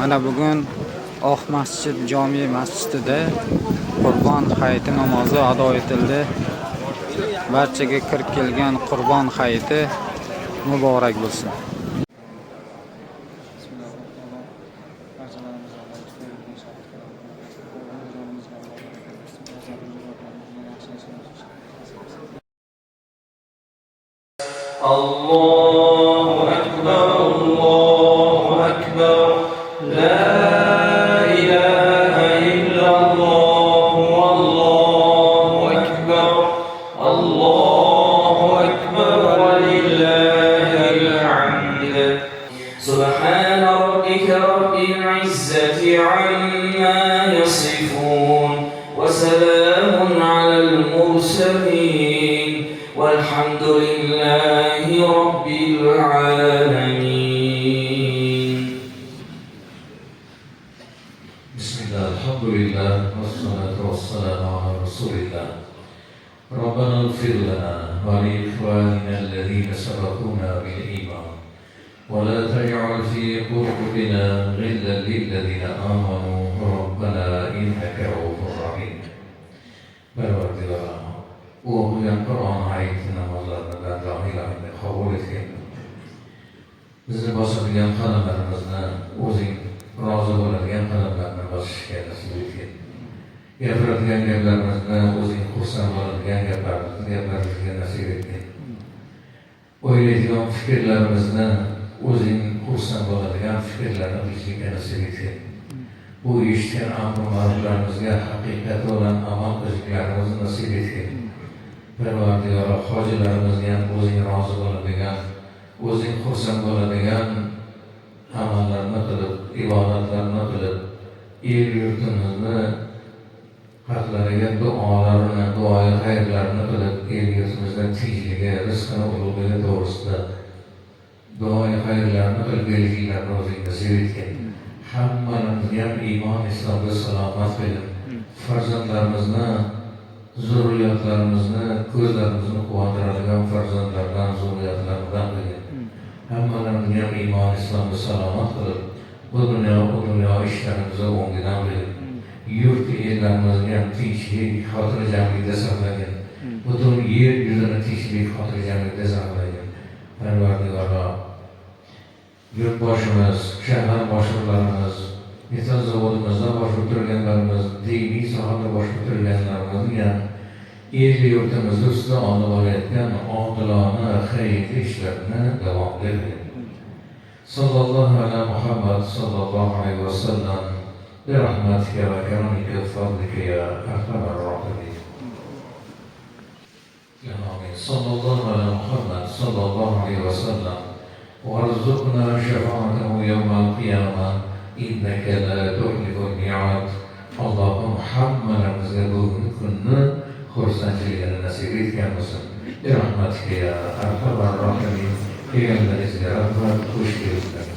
Mana bugun Oq masjid jome masjidida Qurbon hayiti namozi ado etildi. Barchaga kirib kelgan Qurbon hayiti muborak bo'lsin. Allahu akbar, Allahu akbar, la ilaha illallah, wallahu akbar, Allahu akbar, walillahil hamd. Subhana rabbika rabbil izzati amma yasifun, wa salamun alal mursalin, walhamdulillahi rabbil alamin. Bismillah, alhamdulillah, wassalatu wassalamu ala rasulillah. Rabbana ighfir lana wa li ikhwanina alladhina sabaquna bil iman wa la taj'al fi qulubina ghillan lil ladzina amanu rabbana innaka ra'ufur rahim. Parvardigor, o'qigan Qur'on hayiti namozlaridan dohilarini qabul etgin. Bizni bosadigan qadamlarimizni o'zing rozi bo'ladigan qadamlarni bosishga nasib etgin. Gapiradigan gaplarimizni o'zing xursand bo'ladigan gaplarimizga nasib etgin. O'ylaydigan fikrlarimizni o'zing xursand bo'ladigan fikrlarni qilishga nasib etgin. Bu eshitgan amr ma'ruflarimizga haqiqat bilan amal qilishlarimizni nasib etgin. Parvardigor, hojilarimizni ham o'zing rozi bo'ladigan, o'zing xursand bo'ladigan amallarni qilib, ibodatlarni qilib, el yurtimizni haqlariga duolarini, duoyi xayrlarni qilib, el yurtimizda tinchligi, rizqini ulug'ligi to'g'risida duoyi xayrlarni qilib kelishinglarni o'zing nasib etgin. Hammalarimizni ham iymon, islomda salomat qilib, farzandlarimizni, zurriyatlarimizni, ko'zlarimizni quvontiradigan farzandlardan, zurriyatlardan qilgin. Hammalarimizni ham iymon, islomda salomat qilib, bu dunyo ishlarimizni o'ngidan qilib, yurt ellarimizni ham tinchlik, xotirjamlikda saqlagin. Butun yer yuzini tinchlik, xotirjamlikda saqlagin. Parvardigor, yurtboshimiz, shahar boshliqlarimiz, metal zavodimizda boshib turganlarimiz, diniy sohada boshib turganlarimizni ham el yurtimizda ustida olib borayotgan odilona, xayrli ishlarni davom ettiring. Sallallohu ala Muhammad sallallohu alayhi va sallam bi rahmatika va karamika fadlika ya arhamar rohimin. Amin. Sallallohu ala Muhammad sallallohu alayhi va sallam warzuqna shafa'atahu yawmal qiyamah innaka la tuhliful mi'ad. Allohum hammalarimizga bugungi kunni xursandchiligini nasib etgan bo'lsin. Rahmatika ya arhamar rohimin. Kelganlaringizga rahmat, xush kelibsizlar.